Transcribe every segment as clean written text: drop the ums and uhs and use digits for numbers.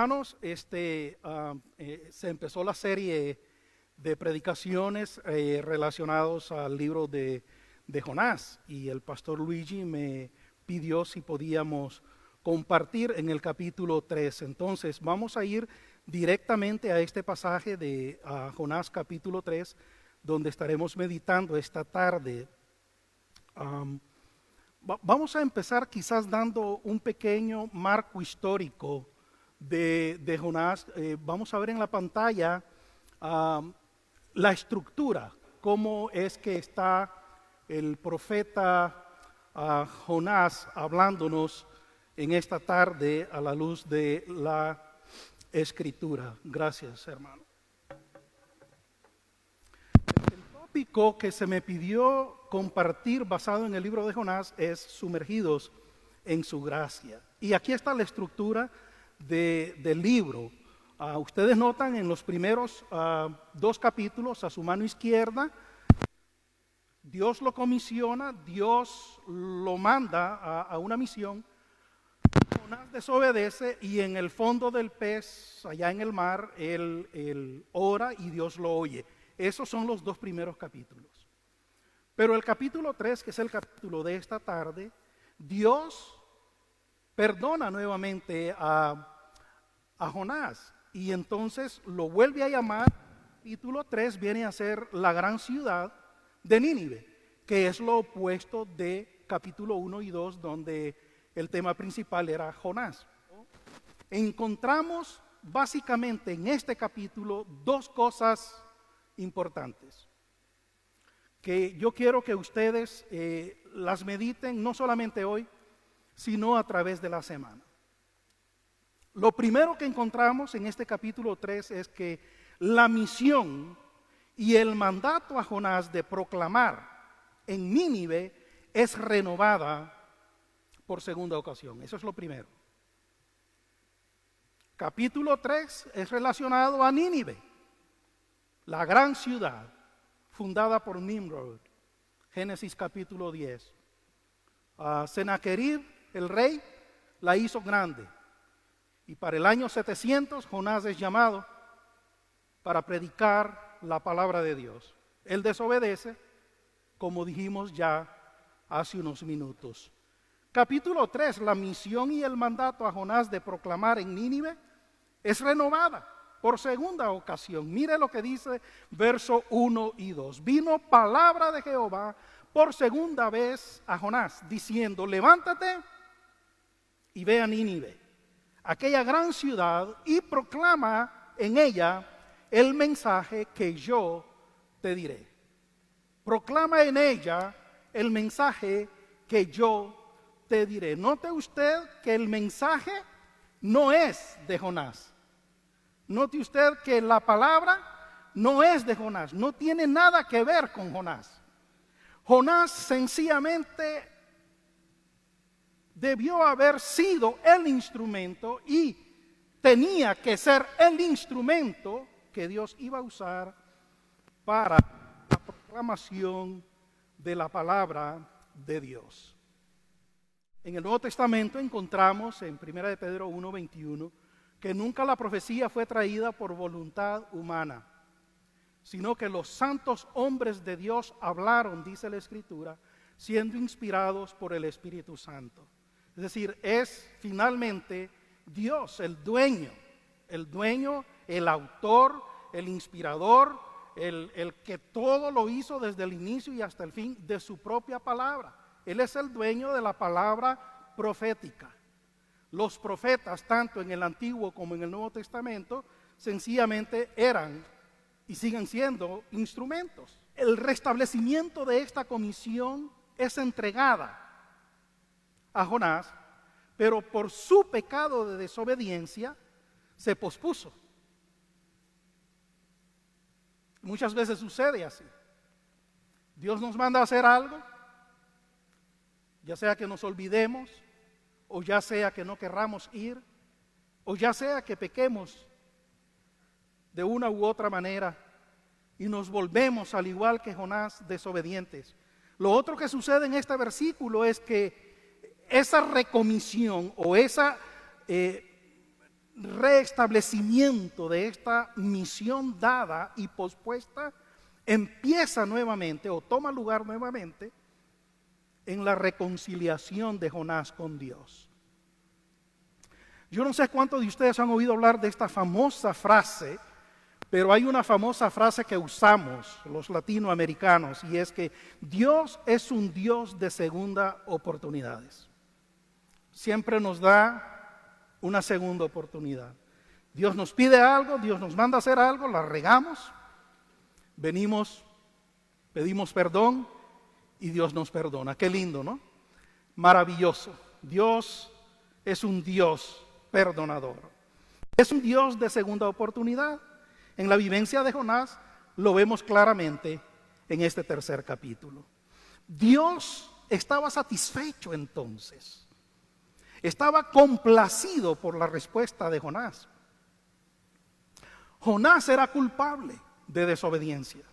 Hermanos, se empezó la serie de predicaciones relacionados al libro de Jonás, y el pastor Luigi me pidió si podíamos compartir en el capítulo 3. Entonces vamos a ir directamente a este pasaje de Jonás capítulo 3, donde estaremos meditando esta tarde. Vamos a empezar quizás dando un pequeño marco histórico de Jonás. Vamos a ver en la pantalla la estructura, cómo es que está el profeta Jonás hablándonos en esta tarde a la luz de la Escritura. Gracias, hermano. El tópico que se me pidió compartir basado en el libro de Jonás es sumergidos en su gracia. Y aquí está la estructura del libro. Ustedes notan en los primeros 2 capítulos, a su mano izquierda, Dios lo comisiona, Dios lo manda a una misión. Jonás desobedece y en el fondo del pez, allá en el mar, él ora y Dios lo oye. Esos son los 2 primeros capítulos. Pero el capítulo 3, que es el capítulo de esta tarde, Dios perdona nuevamente a Jonás y entonces lo vuelve a llamar. Capítulo 3 viene a ser la gran ciudad de Nínive, que es lo opuesto de capítulo 1 y 2, donde el tema principal era Jonás. Encontramos básicamente en este capítulo 2 cosas importantes que yo quiero que ustedes las mediten no solamente hoy, sino a través de la semana. Lo primero que encontramos en este capítulo 3 es que la misión y el mandato a Jonás de proclamar en Nínive es renovada por segunda ocasión. Eso es lo primero. Capítulo 3 es relacionado a Nínive, la gran ciudad fundada por Nimrod. Génesis capítulo 10. Sennacherib, el rey, la hizo grande. Y para el año 700 Jonás es llamado para predicar la palabra de Dios. Él desobedece, como dijimos ya hace unos minutos. Capítulo 3, la misión y el mandato a Jonás de proclamar en Nínive es renovada por segunda ocasión. Mire lo que dice verso 1 y 2. Vino palabra de Jehová por segunda vez a Jonás, diciendo: levántate y ve a Nínive, aquella gran ciudad, y proclama en ella el mensaje que yo te diré. Proclama en ella el mensaje que yo te diré. Note usted que el mensaje no es de Jonás. Note usted que la palabra no es de Jonás, no tiene nada que ver con Jonás. Jonás sencillamente debió haber sido el instrumento y tenía que ser el instrumento que Dios iba a usar para la proclamación de la palabra de Dios. En el Nuevo Testamento encontramos en 1 de Pedro 1:21 que nunca la profecía fue traída por voluntad humana, sino que los santos hombres de Dios hablaron, dice la Escritura, siendo inspirados por el Espíritu Santo. Es decir, es finalmente Dios el dueño, el autor, el inspirador, el que todo lo hizo desde el inicio y hasta el fin de su propia palabra. Él es el dueño de la palabra profética. Los profetas, tanto en el Antiguo como en el Nuevo Testamento, sencillamente eran y siguen siendo instrumentos. El restablecimiento de esta comisión es entregada a Jonás, pero por su pecado de desobediencia se pospuso. Muchas veces sucede así. Dios nos manda a hacer algo, ya sea que nos olvidemos, o ya sea que no querramos ir, o ya sea que pequemos de una u otra manera y nos volvemos al igual que Jonás desobedientes. Lo otro que sucede en este versículo es que esa recomisión o esa reestablecimiento de esta misión dada y pospuesta empieza nuevamente o toma lugar nuevamente en la reconciliación de Jonás con Dios. Yo no sé cuántos de ustedes han oído hablar de esta famosa frase, pero hay una famosa frase que usamos los latinoamericanos y es que Dios es un Dios de segunda oportunidades. Siempre nos da una segunda oportunidad. Dios nos pide algo, Dios nos manda a hacer algo, la regamos, venimos, pedimos perdón y Dios nos perdona. Qué lindo, ¿no? Maravilloso. Dios es un Dios perdonador. Es un Dios de segunda oportunidad. En la vivencia de Jonás lo vemos claramente en este tercer capítulo. Dios estaba satisfecho entonces. Estaba complacido por la respuesta de Jonás. Jonás era culpable de desobediencia,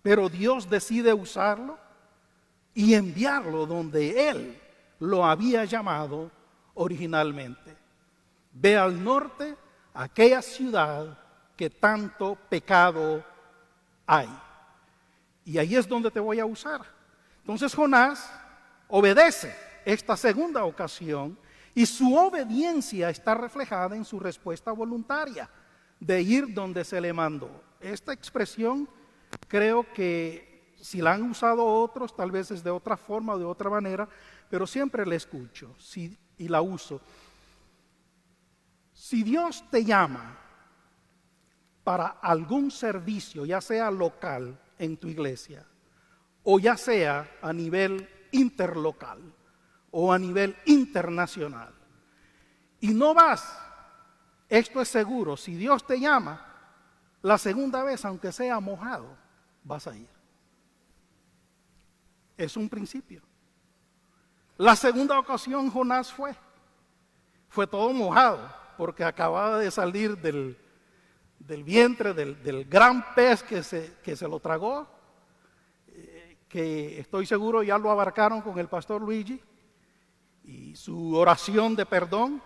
pero Dios decide usarlo y enviarlo donde Él lo había llamado originalmente. Ve al norte, a aquella ciudad que tanto pecado hay. Y ahí es donde te voy a usar. Entonces Jonás obedece esta segunda ocasión y su obediencia está reflejada en su respuesta voluntaria de ir donde se le mandó. Esta expresión creo que si la han usado otros, tal vez es de otra forma o de otra manera, pero siempre la escucho y la uso. Si Dios te llama para algún servicio, ya sea local en tu iglesia, o ya sea a nivel interlocal, o a nivel internacional, y no vas, esto es seguro, si Dios te llama, la segunda vez, aunque sea mojado, vas a ir. Es un principio. La segunda ocasión Jonás fue todo mojado, porque acababa de salir del vientre del gran pez que se lo tragó, que estoy seguro ya lo abarcaron con el pastor Luigi, y su oración de perdón,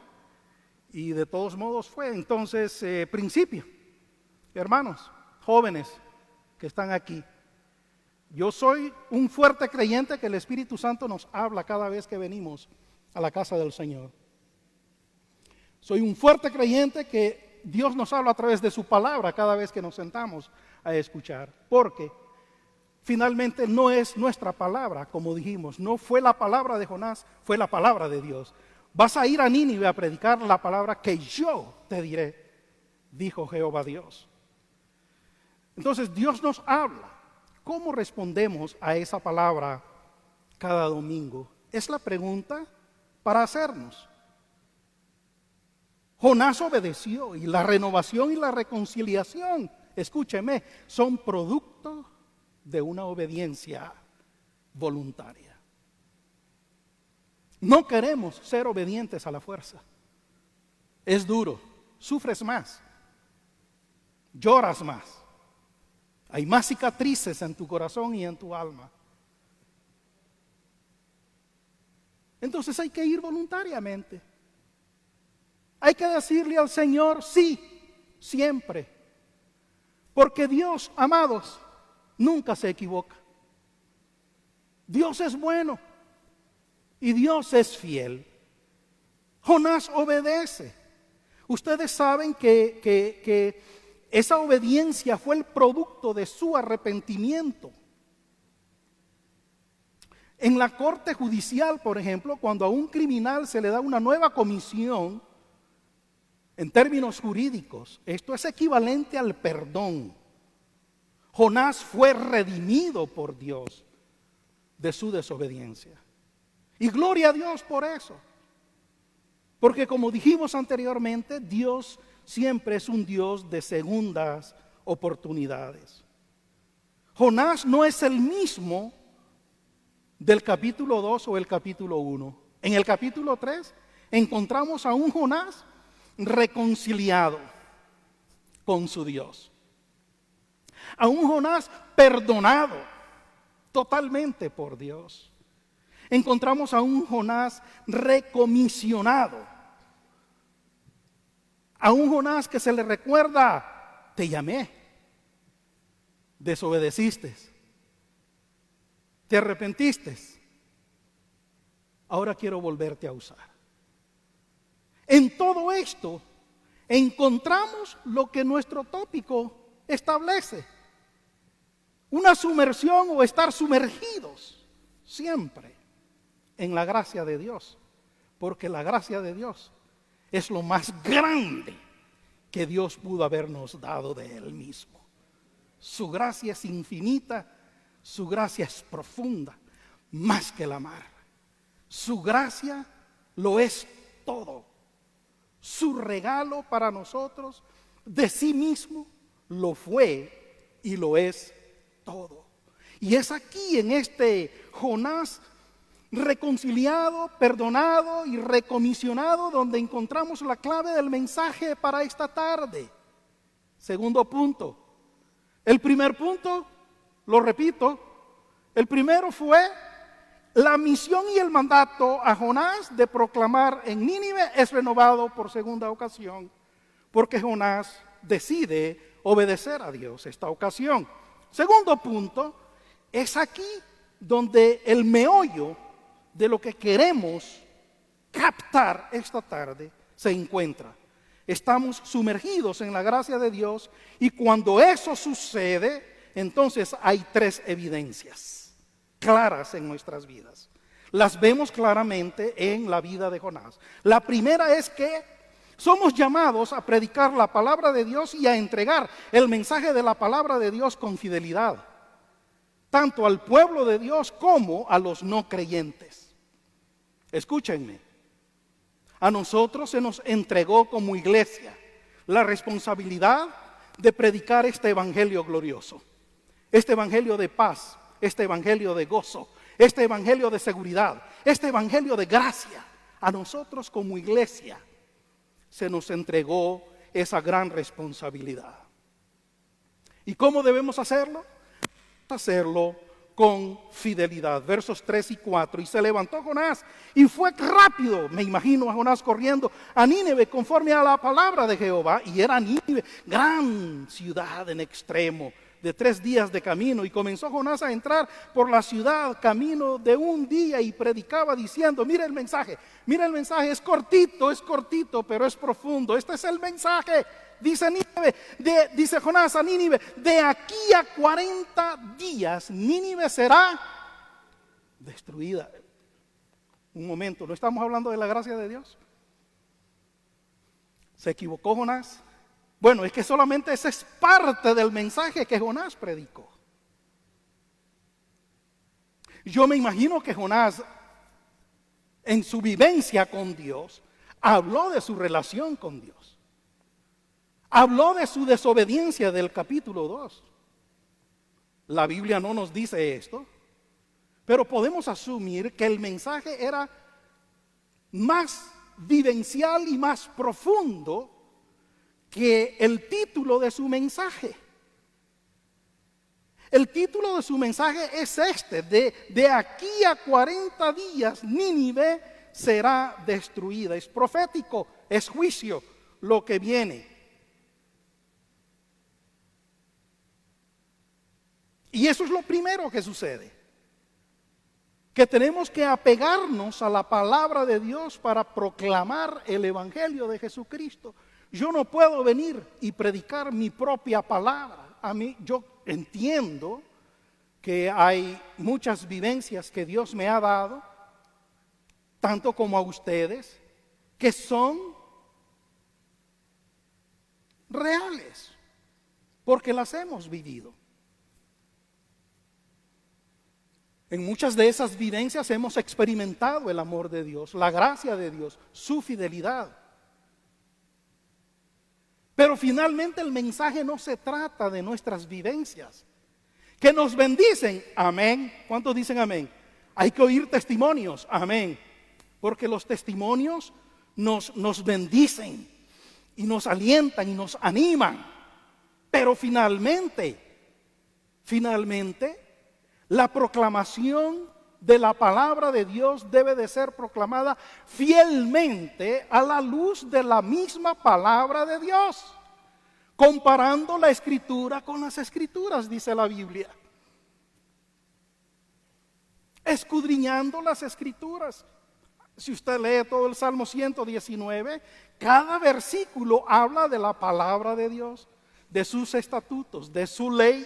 y de todos modos fue. Entonces, principio, hermanos, jóvenes que están aquí, yo soy un fuerte creyente que el Espíritu Santo nos habla cada vez que venimos a la casa del Señor. Soy un fuerte creyente que Dios nos habla a través de su palabra cada vez que nos sentamos a escuchar, porque finalmente no es nuestra palabra, como dijimos, no fue la palabra de Jonás, fue la palabra de Dios. Vas a ir a Nínive a predicar la palabra que yo te diré, dijo Jehová Dios. Entonces Dios nos habla. ¿Cómo respondemos a esa palabra cada domingo? Es la pregunta para hacernos. Jonás obedeció y la renovación y la reconciliación, escúcheme, son producto de una obediencia voluntaria. No queremos ser obedientes a la fuerza. Es duro, sufres más, lloras más, hay más cicatrices en tu corazón y en tu alma. Entonces hay que ir voluntariamente. Hay que decirle al Señor sí, siempre. Porque Dios, amados, nunca se equivoca. Dios es bueno y Dios es fiel. Jonás obedece. Ustedes saben que esa obediencia fue el producto de su arrepentimiento. En la corte judicial, por ejemplo, cuando a un criminal se le da una nueva comisión, en términos jurídicos, esto es equivalente al perdón. Jonás fue redimido por Dios de su desobediencia. Y gloria a Dios por eso. Porque como dijimos anteriormente, Dios siempre es un Dios de segundas oportunidades. Jonás no es el mismo del capítulo 2 o el capítulo 1. En el capítulo 3 encontramos a un Jonás reconciliado con su Dios. A un Jonás perdonado totalmente por Dios. Encontramos a un Jonás recomisionado A un Jonás que se le recuerda, te llamé, desobedeciste, te arrepentiste, ahora quiero volverte a usar. En todo esto encontramos lo que nuestro tópico establece: una sumersión o estar sumergidos siempre en la gracia de Dios, porque la gracia de Dios es lo más grande que Dios pudo habernos dado de Él mismo. Su gracia es infinita, su gracia es profunda, más que la mar. Su gracia lo es todo. Su regalo para nosotros de sí mismo lo fue y lo es todo. Y es aquí en este Jonás reconciliado, perdonado y recomisionado donde encontramos la clave del mensaje para esta tarde. Segundo punto. El primer punto, lo repito, el primero fue la misión y el mandato a Jonás de proclamar en Nínive es renovado por segunda ocasión, porque Jonás decide obedecer a Dios esta ocasión. Segundo punto, es aquí donde el meollo de lo que queremos captar esta tarde se encuentra. Estamos sumergidos en la gracia de Dios y cuando eso sucede, entonces hay tres evidencias claras en nuestras vidas. Las vemos claramente en la vida de Jonás. La primera es que somos llamados a predicar la palabra de Dios y a entregar el mensaje de la palabra de Dios con fidelidad, tanto al pueblo de Dios como a los no creyentes. Escúchenme, a nosotros se nos entregó como iglesia la responsabilidad de predicar este evangelio glorioso, este evangelio de paz, este evangelio de gozo, este evangelio de seguridad, este evangelio de gracia. A nosotros como iglesia se nos entregó esa gran responsabilidad. ¿Y cómo debemos hacerlo? Hacerlo con fidelidad. Versos 3 y 4. Y se levantó Jonás y fue rápido, me imagino a Jonás corriendo a Nínive conforme a la palabra de Jehová. Y era Nínive, gran ciudad en extremo, de 3 días de camino. Y comenzó Jonás a entrar por la ciudad camino de un día y predicaba diciendo: mira el mensaje, es cortito, pero es profundo. Este es el mensaje. Dice Jonás a Nínive: de aquí a 40 días Nínive será destruida. Un momento, ¿no estamos hablando de la gracia de Dios? ¿Se equivocó Jonás? Bueno, es que solamente esa es parte del mensaje que Jonás predicó. Yo me imagino que Jonás, en su vivencia con Dios, habló de su relación con Dios. Habló de su desobediencia del capítulo 2. La Biblia no nos dice esto, pero podemos asumir que el mensaje era más vivencial y más profundo que el título de su mensaje. El título de su mensaje es este: de aquí a 40 días Nínive será destruida. Es profético, es juicio lo que viene. Y eso es lo primero que sucede, que tenemos que apegarnos a la palabra de Dios para proclamar el evangelio de Jesucristo. Yo no puedo venir y predicar mi propia palabra. Yo entiendo que hay muchas vivencias que Dios me ha dado, tanto como a ustedes, que son reales, porque las hemos vivido. En muchas de esas vivencias hemos experimentado el amor de Dios, la gracia de Dios, su fidelidad. Pero finalmente el mensaje no se trata de nuestras vivencias, que nos bendicen, amén. ¿Cuántos dicen amén? Hay que oír testimonios, amén, porque los testimonios nos bendicen y nos alientan y nos animan. Pero finalmente, la proclamación de la palabra de Dios debe de ser proclamada fielmente a la luz de la misma palabra de Dios, comparando la Escritura con las Escrituras, dice la Biblia. Escudriñando las Escrituras. Si usted lee todo el Salmo 119, cada versículo habla de la palabra de Dios, de sus estatutos, de su ley.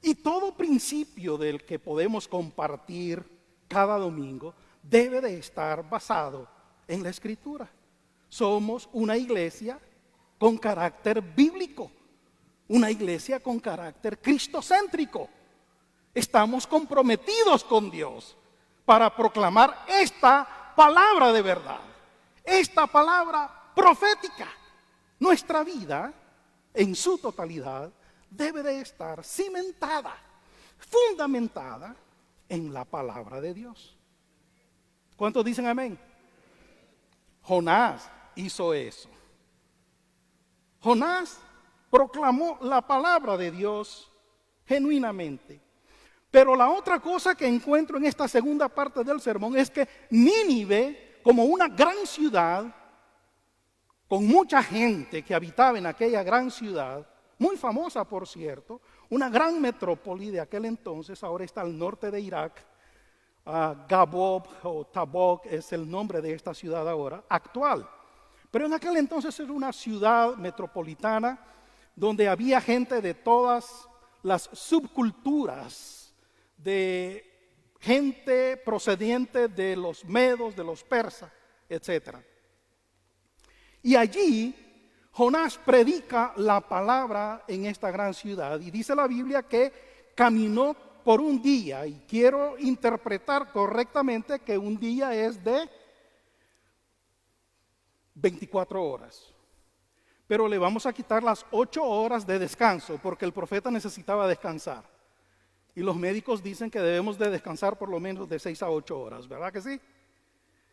Y todo principio del que podemos compartir cada domingo debe de estar basado en la Escritura. Somos una iglesia con carácter bíblico, una iglesia con carácter cristocéntrico. Estamos comprometidos con Dios para proclamar esta palabra de verdad, esta palabra profética. Nuestra vida en su totalidad debe de estar cimentada, fundamentada en la palabra de Dios. ¿Cuántos dicen amén? Jonás hizo eso. Jonás proclamó la palabra de Dios genuinamente. Pero la otra cosa que encuentro en esta segunda parte del sermón es que Nínive, como una gran ciudad, con mucha gente que habitaba en aquella gran ciudad, muy famosa por cierto, una gran metrópoli de aquel entonces, ahora está al norte de Irak. Gabob o Tabok es el nombre de esta ciudad ahora, actual. Pero en aquel entonces era una ciudad metropolitana donde había gente de todas las subculturas, de gente procediente de los medos, de los persas, etc. Y allí Jonás predica la palabra en esta gran ciudad y dice la Biblia que caminó por un día, y quiero interpretar correctamente que un día es de 24 horas. Pero le vamos a quitar las 8 horas de descanso porque el profeta necesitaba descansar. Y los médicos dicen que debemos de descansar por lo menos de 6 a 8 horas, ¿verdad que sí?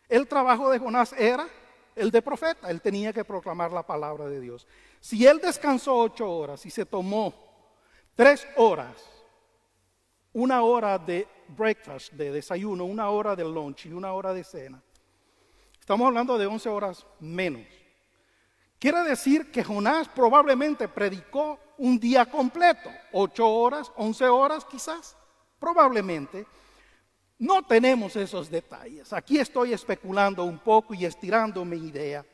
El trabajo de Jonás era el de profeta, él tenía que proclamar la palabra de Dios. Si él descansó 8 horas y se tomó 3 horas, 1 hora de breakfast, de desayuno, 1 hora de lunch y 1 hora de cena, estamos hablando de 11 horas menos. Quiere decir que Jonás probablemente predicó un día completo, 8 horas, 11 horas quizás, probablemente. No tenemos esos detalles. Aquí estoy especulando un poco y estirando mi idea.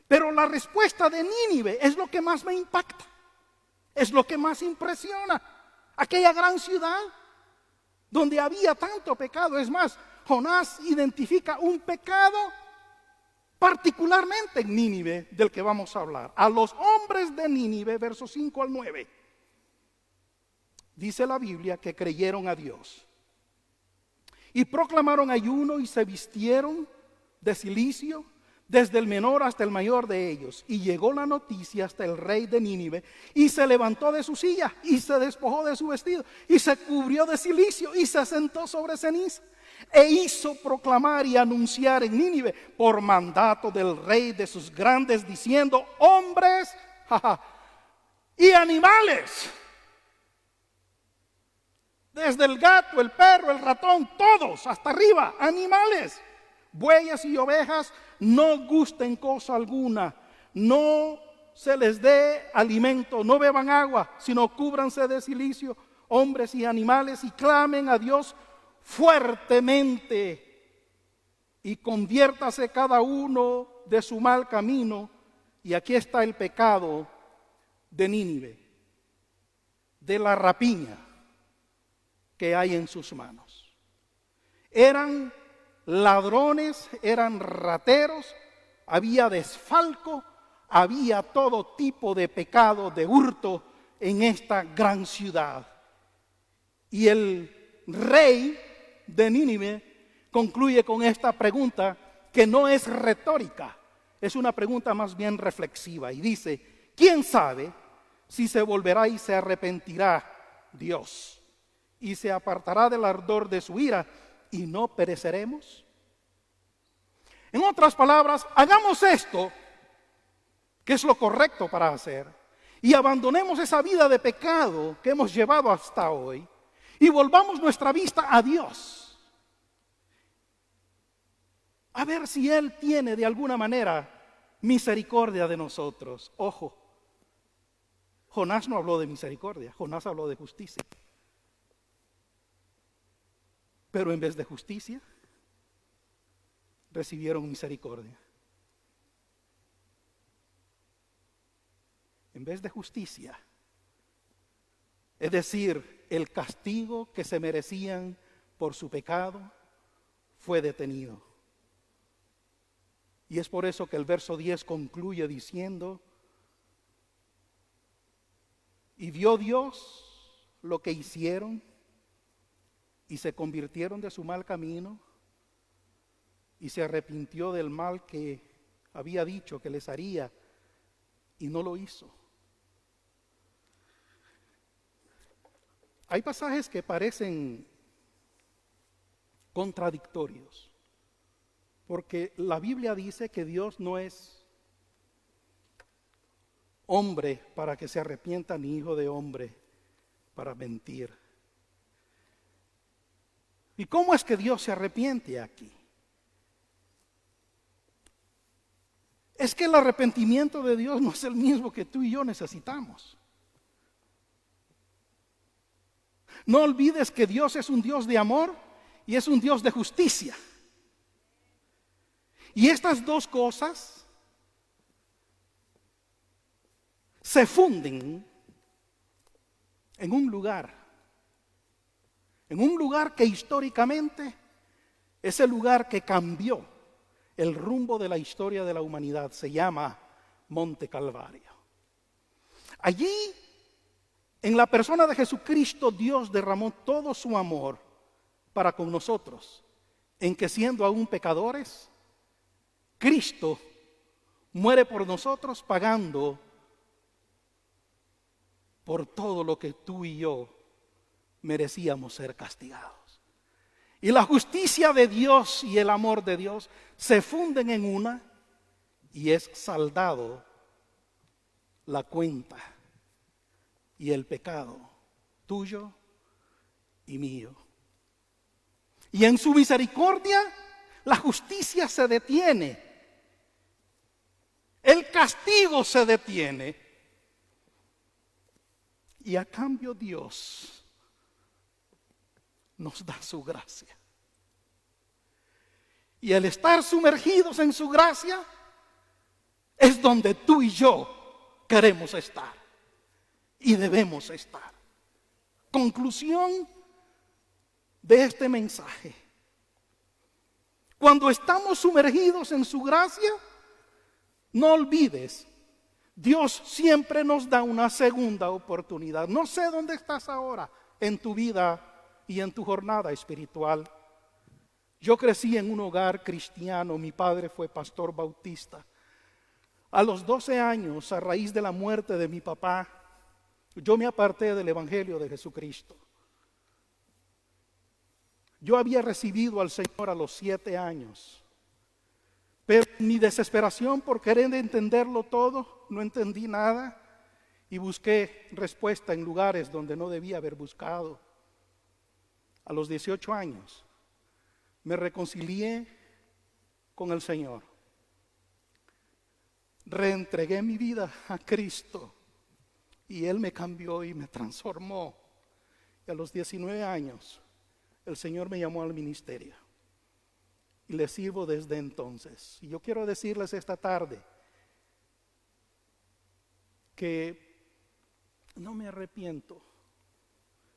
Pero la respuesta de Nínive es lo que más me impacta, es lo que más impresiona. Aquella gran ciudad donde había tanto pecado. Es más, Jonás identifica un pecado particularmente en Nínive del que vamos a hablar. A los hombres de Nínive, versos 5 al 9, dice la Biblia que creyeron a Dios y proclamaron ayuno y se vistieron de cilicio, desde el menor hasta el mayor de ellos. Y llegó la noticia hasta el rey de Nínive, y se levantó de su silla, y se despojó de su vestido, y se cubrió de cilicio, y se sentó sobre ceniza, e hizo proclamar y anunciar en Nínive, por mandato del rey de sus grandes, diciendo: hombres y animales, desde el gato, el perro, el ratón, todos hasta arriba, animales, bueyes y ovejas, no gusten cosa alguna, no se les dé alimento, no beban agua, sino cúbranse de cilicio, hombres y animales, y clamen a Dios fuertemente, y conviértase cada uno de su mal camino. Y aquí está el pecado de Nínive, de la rapiña que hay en sus manos. Eran ladrones, eran rateros, había desfalco, había todo tipo de pecado, de hurto en esta gran ciudad. Y el rey de Nínive concluye con esta pregunta que no es retórica, es una pregunta más bien reflexiva, y dice: ¿quién sabe si se volverá y se arrepentirá Dios y se apartará del ardor de su ira y no pereceremos? En otras palabras, hagamos esto, que es lo correcto para hacer, y abandonemos esa vida de pecado que hemos llevado hasta hoy, y volvamos nuestra vista a Dios. a ver si Él tiene de alguna manera misericordia de nosotros. Ojo, Jonás no habló de misericordia, Jonás habló de justicia. Pero en vez de justicia, recibieron misericordia. En vez de justicia, es decir, el castigo que se merecían por su pecado fue detenido. Y es por eso que el verso 10 concluye diciendo: y vio Dios lo que hicieron y se convirtieron de su mal camino y se arrepintió del mal que había dicho que les haría y no lo hizo. Hay pasajes que parecen contradictorios, porque la Biblia dice que Dios no es hombre para que se arrepienta, ni hijo de hombre para mentir. ¿Y cómo es que Dios se arrepiente aquí? Es que el arrepentimiento de Dios no es el mismo que tú y yo necesitamos. No olvides que Dios es un Dios de amor y es un Dios de justicia. Y estas dos cosas se funden en un lugar que históricamente es el lugar que cambió el rumbo de la historia de la humanidad. Se llama Monte Calvario. Allí, en la persona de Jesucristo, Dios derramó todo su amor para con nosotros, en que siendo aún pecadores, Cristo muere por nosotros, pagando por todo lo que tú y yo merecíamos ser castigados. Y la justicia de Dios y el amor de Dios se funden en una, y es saldado la cuenta y el pecado tuyo y mío. Y en su misericordia la justicia se detiene, el castigo se detiene, y a cambio Dios nos da su gracia. Y el estar sumergidos en su gracia es donde tú y yo queremos estar y debemos estar. Conclusión de este mensaje: cuando estamos sumergidos en su gracia, no olvides, Dios siempre nos da una segunda oportunidad. No sé dónde estás ahora en tu vida y en tu jornada espiritual. Yo crecí en un hogar cristiano, mi padre fue pastor bautista. A los 12 años, a raíz de la muerte de mi papá, yo me aparté del Evangelio de Jesucristo. Yo había recibido al Señor a los 7 años, pero mi desesperación por querer entenderlo todo, no entendí nada y busqué respuesta en lugares donde no debía haber buscado. A los 18 años me reconcilié con el Señor. Reentregué mi vida a Cristo y Él me cambió y me transformó. Y a los 19 años el Señor me llamó al ministerio y le sirvo desde entonces. Y yo quiero decirles esta tarde que no me arrepiento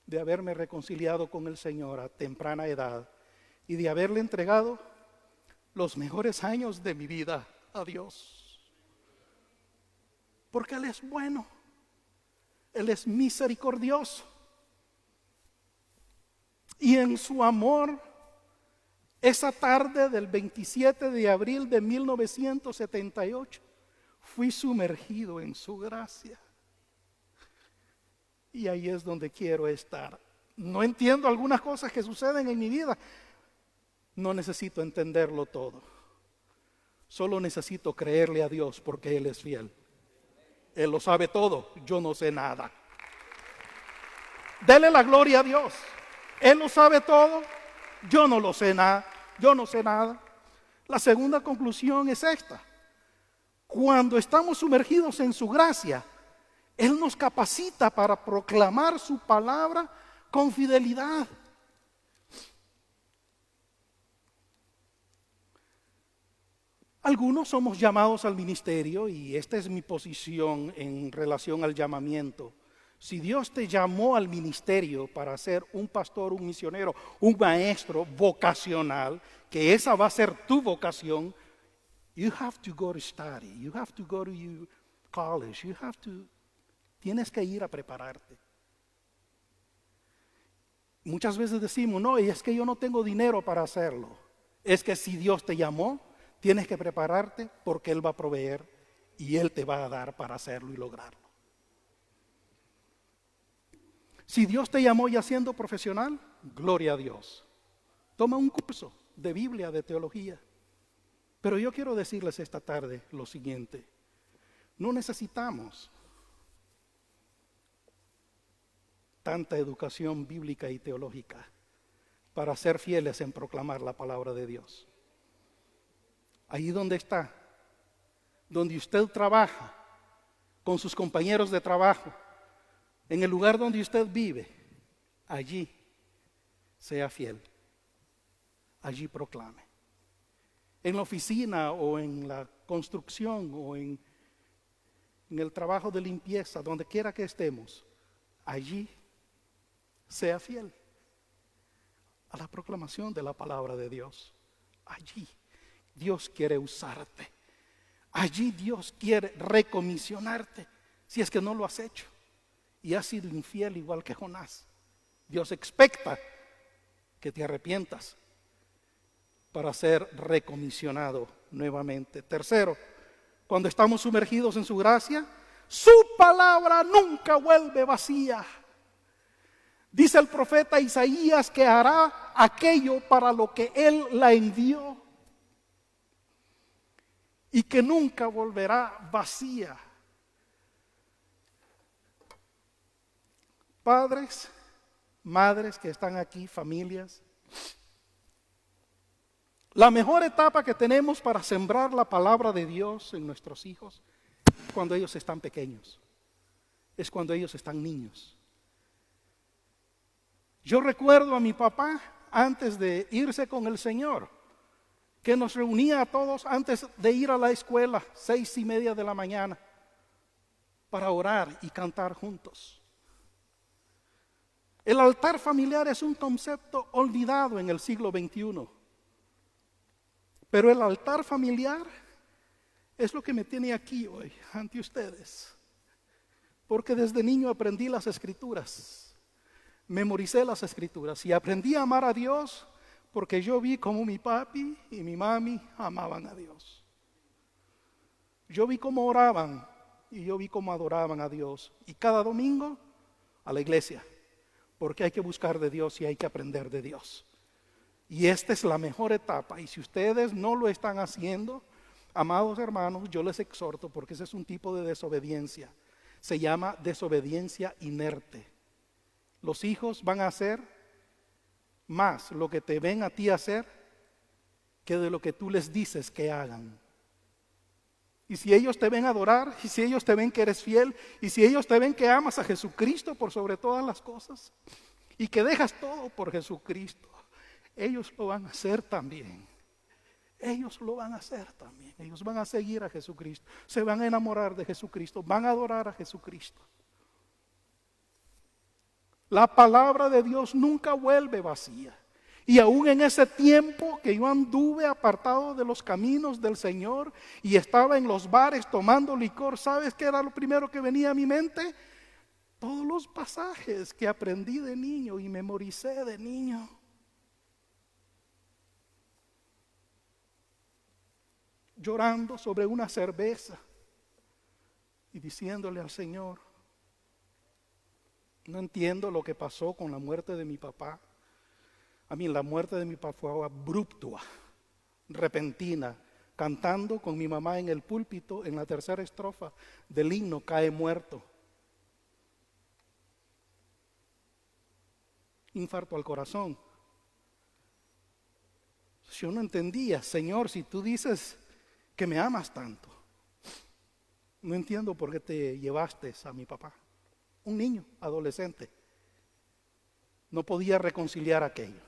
de haberme reconciliado con el Señor a temprana edad y de haberle entregado los mejores años de mi vida a Dios. Porque Él es bueno, Él es misericordioso. Y en su amor, esa tarde del 27 de abril de 1978, fui sumergido en su gracia. Y ahí es donde quiero estar. No entiendo algunas cosas que suceden en mi vida. No necesito entenderlo todo. Solo necesito creerle a Dios porque Él es fiel. Él lo sabe todo, yo no sé nada. Dele la gloria a Dios. Él lo sabe todo, yo no lo sé nada. Yo no sé nada. La segunda conclusión es esta. Cuando estamos sumergidos en su gracia, Él nos capacita para proclamar su palabra con fidelidad. Algunos somos llamados al ministerio y esta es mi posición en relación al llamamiento. Si Dios te llamó al ministerio para ser un pastor, un misionero, un maestro vocacional, que esa va a ser tu vocación, you have to go to study, you have to go to college, tienes que ir a prepararte. Muchas veces decimos, no, es que yo no tengo dinero para hacerlo. Es que si Dios te llamó, tienes que prepararte porque Él va a proveer y Él te va a dar para hacerlo y lograrlo. Si Dios te llamó ya siendo profesional, gloria a Dios. Toma un curso de Biblia, de teología. Pero yo quiero decirles esta tarde lo siguiente. No necesitamos tanta educación bíblica y teológica para ser fieles en proclamar la palabra de Dios. Ahí donde está, donde usted trabaja, con sus compañeros de trabajo, en el lugar donde usted vive, allí sea fiel, allí proclame. En la oficina o en la construcción o en el trabajo de limpieza, donde quiera que estemos, allí sea fiel a la proclamación de la palabra de Dios. Allí Dios quiere usarte. Allí Dios quiere recomisionarte si es que no lo has hecho y has sido infiel igual que Jonás. Dios expecta que te arrepientas para ser recomisionado nuevamente. Tercero, cuando estamos sumergidos en su gracia, su palabra nunca vuelve vacía. Dice el profeta Isaías que hará aquello para lo que Él la envió y que nunca volverá vacía. Padres, madres que están aquí, familias, la mejor etapa que tenemos para sembrar la palabra de Dios en nuestros hijos es cuando ellos están pequeños, es cuando ellos están niños. Yo recuerdo a mi papá antes de irse con el Señor, que nos reunía a todos antes de ir a la escuela, 6:30 de la mañana, para orar y cantar juntos. El altar familiar es un concepto olvidado en el siglo XXI. Pero el altar familiar es lo que me tiene aquí hoy ante ustedes. Porque desde niño aprendí las escrituras, memoricé las escrituras y aprendí a amar a Dios porque yo vi cómo mi papi y mi mami amaban a Dios. Yo vi cómo oraban y yo vi cómo adoraban a Dios. Y cada domingo a la iglesia, porque hay que buscar de Dios y hay que aprender de Dios. Y esta es la mejor etapa. Y si ustedes no lo están haciendo, amados hermanos, yo les exhorto, porque ese es un tipo de desobediencia. Se llama desobediencia inerte. Los hijos van a hacer más lo que te ven a ti hacer que de lo que tú les dices que hagan. Y si ellos te ven adorar, y si ellos te ven que eres fiel, y si ellos te ven que amas a Jesucristo por sobre todas las cosas, y que dejas todo por Jesucristo, ellos lo van a hacer también. Ellos lo van a hacer también. Ellos van a seguir a Jesucristo, se van a enamorar de Jesucristo, van a adorar a Jesucristo. La palabra de Dios nunca vuelve vacía. Y aún en ese tiempo que yo anduve apartado de los caminos del Señor y estaba en los bares tomando licor, ¿sabes qué era lo primero que venía a mi mente? Todos los pasajes que aprendí de niño y memoricé de niño. Llorando sobre una cerveza y diciéndole al Señor, no entiendo lo que pasó con la muerte de mi papá. La muerte de mi papá fue abrupta, repentina, cantando con mi mamá en el púlpito en la tercera estrofa del himno Cae muerto. Infarto al corazón. Yo no entendía, Señor, si tú dices que me amas tanto, no entiendo por qué te llevaste a mi papá, un niño, adolescente. No podía reconciliar aquello.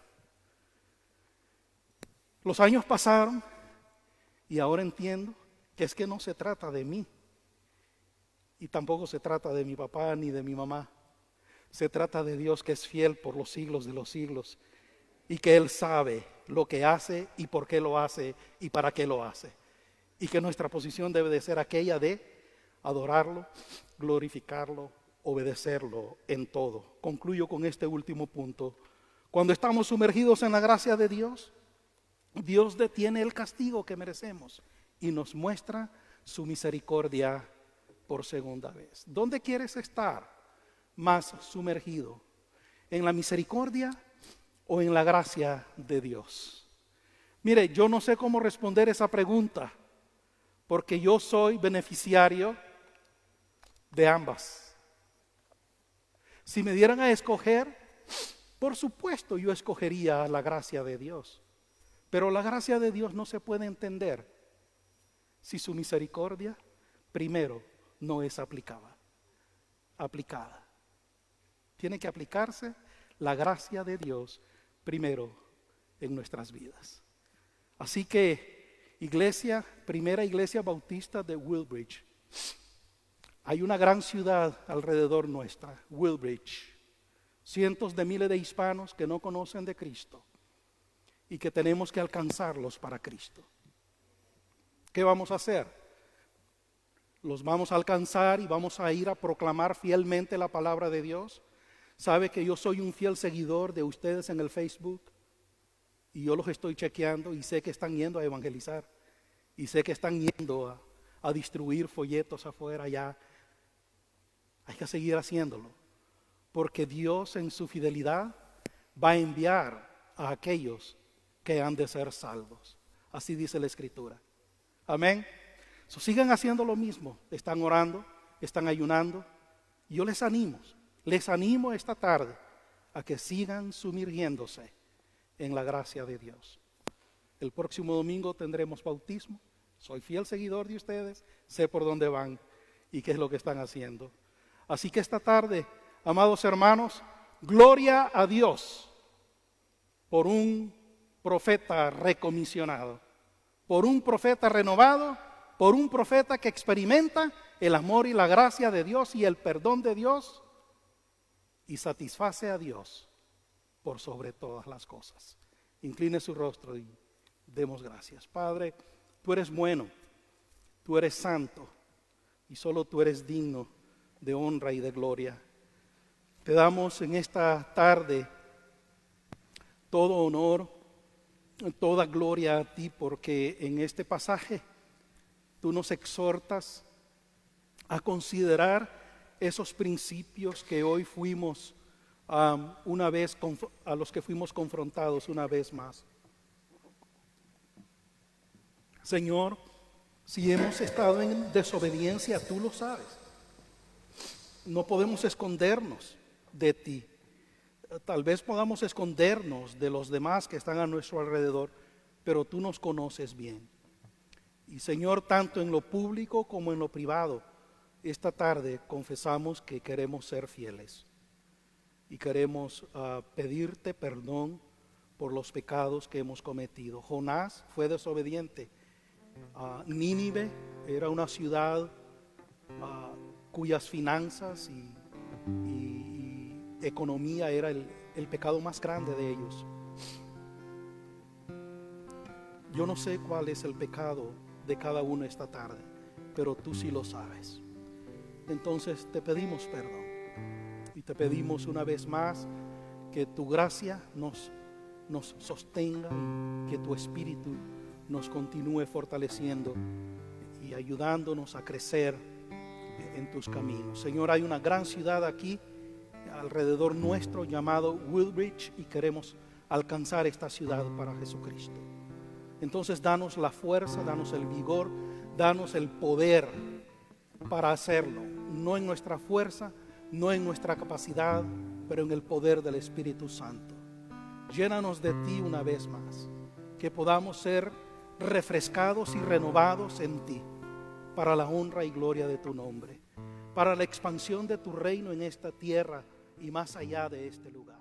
Los años pasaron y ahora entiendo que es que no se trata de mí y tampoco se trata de mi papá ni de mi mamá. Se trata de Dios que es fiel por los siglos de los siglos y que Él sabe lo que hace y por qué lo hace y para qué lo hace. Y que nuestra posición debe de ser aquella de adorarlo, glorificarlo, obedecerlo en todo. Concluyo con este último punto. Cuando estamos sumergidos en la gracia de Dios, Dios detiene el castigo que merecemos y nos muestra su misericordia por segunda vez. ¿Dónde quieres estar más sumergido? ¿En la misericordia o en la gracia de Dios? Mire, yo no sé cómo responder esa pregunta, porque yo soy beneficiario de ambas. Si me dieran a escoger, por supuesto yo escogería la gracia de Dios. Pero la gracia de Dios no se puede entender si su misericordia, primero, no es aplicada. Tiene que aplicarse la gracia de Dios primero en nuestras vidas. Así que, iglesia, primera iglesia bautista de Woodbridge, hay una gran ciudad alrededor nuestra, Woodbridge, cientos de miles de hispanos que no conocen de Cristo y que tenemos que alcanzarlos para Cristo. ¿Qué vamos a hacer? Los vamos a alcanzar y vamos a ir a proclamar fielmente la palabra de Dios. Sabe que yo soy un fiel seguidor de ustedes en el Facebook y yo los estoy chequeando y sé que están yendo a evangelizar y sé que están yendo a distribuir folletos afuera ya. Hay que seguir haciéndolo porque Dios en su fidelidad va a enviar a aquellos que han de ser salvos. Así dice la Escritura. Amén. Sigan haciendo lo mismo. Están orando, están ayunando. Yo les animo esta tarde a que sigan sumergiéndose en la gracia de Dios. El próximo domingo tendremos bautismo. Soy fiel seguidor de ustedes, sé por dónde van y qué es lo que están haciendo. Así que esta tarde, amados hermanos, gloria a Dios por un profeta recomisionado, por un profeta renovado, por un profeta que experimenta el amor y la gracia de Dios y el perdón de Dios y satisface a Dios por sobre todas las cosas. Incline su rostro y demos gracias. Padre, tú eres bueno, tú eres santo y solo tú eres digno de honra y de gloria. Te damos en esta tarde todo honor, toda gloria a ti, porque en este pasaje tú nos exhortas a considerar esos principios que hoy fuimos a los que fuimos confrontados una vez más. Señor, si hemos estado en desobediencia, tú lo sabes. No podemos escondernos de ti. Tal vez podamos escondernos de los demás que están a nuestro alrededor, pero tú nos conoces bien. Y Señor, tanto en lo público como en lo privado, esta tarde confesamos que queremos ser fieles y queremos pedirte perdón por los pecados que hemos cometido. Jonás fue desobediente. Nínive era una ciudad cuyas finanzas y economía era el pecado más grande de ellos. Yo no sé cuál es el pecado de cada uno esta tarde, pero tú sí lo sabes. Entonces te pedimos perdón y te pedimos una vez más que tu gracia nos sostenga y que tu espíritu nos continúe fortaleciendo y ayudándonos a crecer en tus caminos. Señor, hay una gran ciudad aquí alrededor nuestro llamado Woodbridge y queremos alcanzar esta ciudad para Jesucristo. Entonces danos la fuerza, danos el vigor, danos el poder para hacerlo, no en nuestra fuerza, no en nuestra capacidad, pero en el poder del Espíritu Santo. Llénanos de ti una vez más. que podamos ser refrescados y renovados en ti, para la honra y gloria de tu nombre, para la expansión de tu reino en esta tierra y más allá de este lugar.